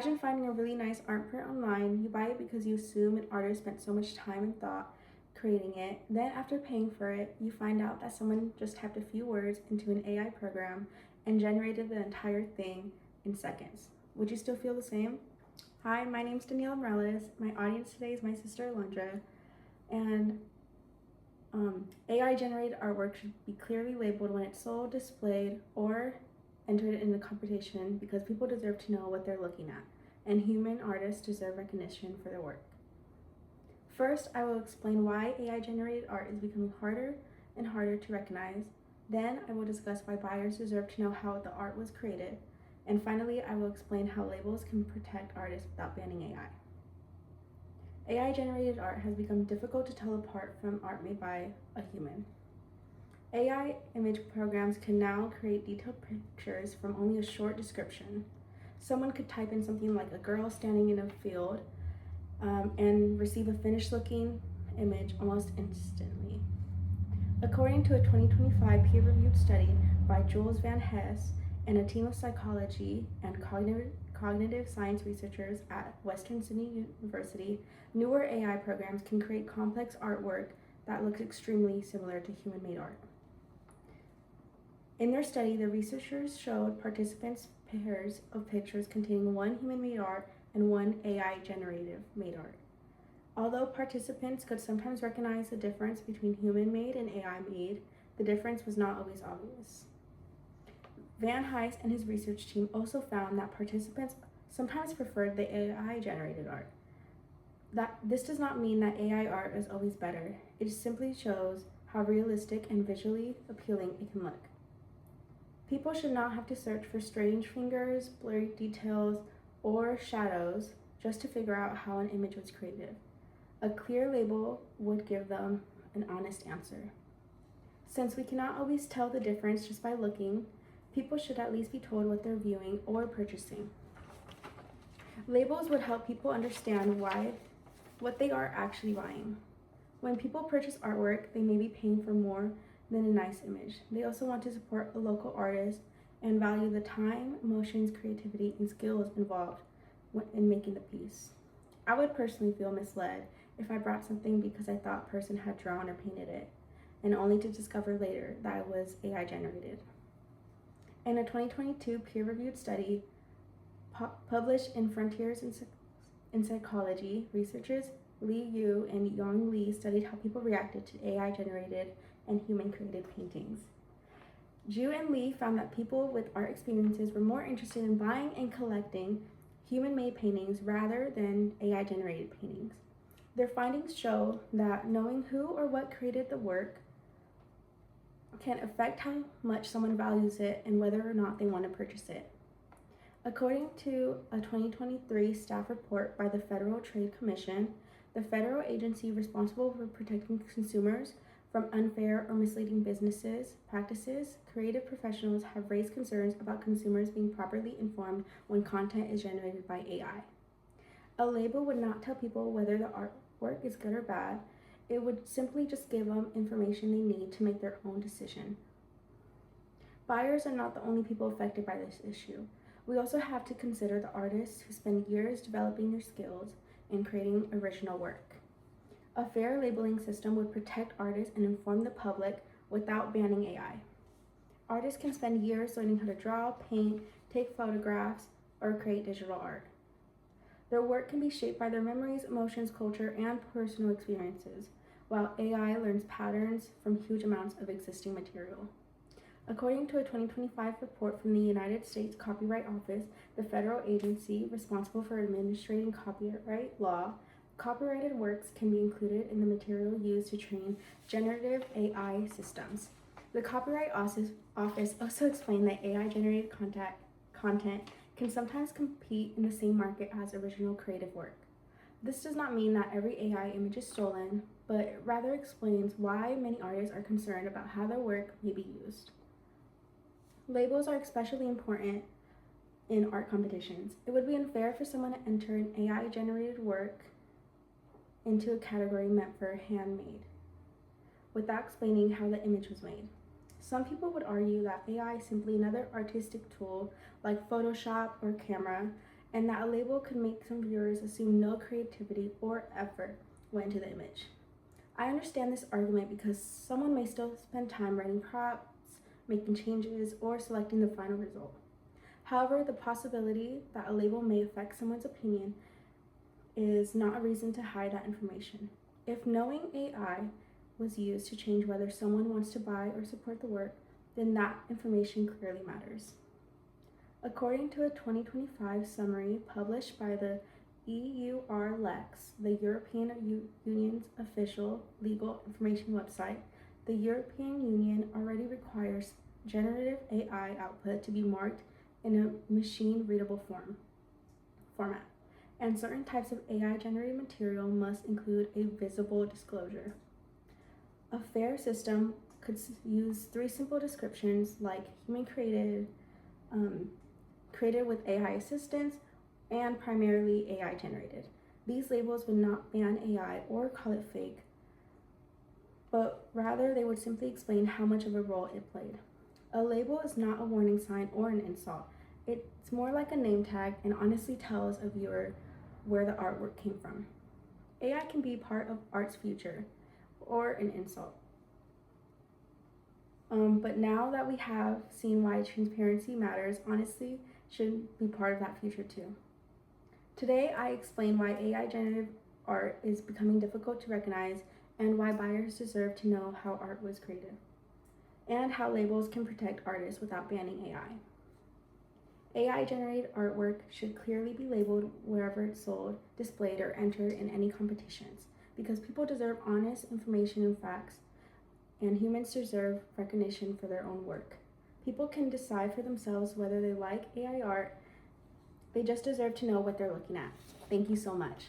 Imagine finding a really nice art print online. You buy it because you assume an artist spent so much time and thought creating it. Then, after paying for it, you find out that someone just typed a few words into an AI program and generated the entire thing in seconds. Would you still feel the same? Hi, my name's Danielle Morales. My audience today is my sister Alondra, and AI generated artwork should be clearly labeled when it's sold, displayed, or entered in the competition because people deserve to know what they're looking at, and human artists deserve recognition for their work. First, I will explain why AI generated art is becoming harder and harder to recognize. Then, I will discuss why buyers deserve to know how the art was created. And finally, I will explain how labels can protect artists without banning AI. AI generated art has become difficult to tell apart from art made by a human. AI image programs can now create detailed pictures from only a short description. Someone could type in something like a girl standing in a field and receive a finished looking image almost instantly. According to a 2025 peer-reviewed study by Jules Van Hess and a team of psychology and cognitive science researchers at Western Sydney University, newer AI programs can create complex artwork that looks extremely similar to human-made art. In their study, the researchers showed participants pairs of pictures containing one human-made art and one AI-generated made art. Although participants could sometimes recognize the difference between human-made and AI-made, the difference was not always obvious. Van Hess and his research team also found that participants sometimes preferred the AI-generated art. This does not mean that AI art is always better. It simply shows how realistic and visually appealing it can look. People should not have to search for strange fingers, blurry details, or shadows just to figure out how an image was created. A clear label would give them an honest answer. Since we cannot always tell the difference just by looking, people should at least be told what they're viewing or purchasing. Labels would help people understand what they are actually buying. When people purchase artwork, they may be paying for more than a nice image. They also want to support a local artist and value the time, emotions, creativity, and skills involved in making the piece. I would personally feel misled if I bought something because I thought a person had drawn or painted it, and only to discover later that it was AI generated. In a 2022 peer-reviewed study published in Frontiers in Psychology, researchers Li Yu and Yong Li studied how people reacted to AI-generated and human-created paintings. Zhu and Li found that people with art experiences were more interested in buying and collecting human-made paintings rather than AI-generated paintings. Their findings show that knowing who or what created the work can affect how much someone values it and whether or not they want to purchase it. According to a 2023 staff report by the Federal Trade Commission, the federal agency responsible for protecting consumers from unfair or misleading business practices, creative professionals have raised concerns about consumers being properly informed when content is generated by AI. A label would not tell people whether the artwork is good or bad. It would simply just give them information they need to make their own decision. Buyers are not the only people affected by this issue. We also have to consider the artists who spend years developing their skills and creating original work. A fair labeling system would protect artists and inform the public without banning AI. Artists can spend years learning how to draw, paint, take photographs, or create digital art. Their work can be shaped by their memories, emotions, culture, and personal experiences, while AI learns patterns from huge amounts of existing material. According to a 2025 report from the United States Copyright Office, the federal agency responsible for administrating copyright law, copyrighted works can be included in the material used to train generative AI systems. The Copyright Office also explained that AI-generated content can sometimes compete in the same market as original creative work. This does not mean that every AI image is stolen, but rather explains why many artists are concerned about how their work may be used. Labels are especially important in art competitions. It would be unfair for someone to enter an AI-generated work into a category meant for handmade, without explaining how the image was made. Some people would argue that AI is simply another artistic tool like Photoshop or camera, and that a label could make some viewers assume no creativity or effort went into the image. I understand this argument because someone may still spend time writing prompts, making changes, or selecting the final result. However, the possibility that a label may affect someone's opinion is not a reason to hide that information. If knowing AI was used to change whether someone wants to buy or support the work, then that information clearly matters. According to a 2025 summary published by the EUR Lex, the European Union's official legal information website, the European Union already requires generative AI output to be marked in a machine-readable format, and certain types of AI-generated material must include a visible disclosure. A fair system could use 3 simple descriptions like human-created, created with AI assistance, and primarily AI-generated. These labels would not ban AI or call it fake, but rather they would simply explain how much of a role it played. A label is not a warning sign or an insult. It's more like a name tag and honestly tells a viewer where the artwork came from. AI can be part of art's future or an insult. But now that we have seen why transparency matters, honestly should be part of that future too. Today, I explain why AI generative art is becoming difficult to recognize and why buyers deserve to know how art was created, and how labels can protect artists without banning AI. AI-generated artwork should clearly be labeled wherever it's sold, displayed, or entered in any competitions, because people deserve honest information and facts, and humans deserve recognition for their own work. People can decide for themselves whether they like AI art. They just deserve to know what they're looking at. Thank you so much.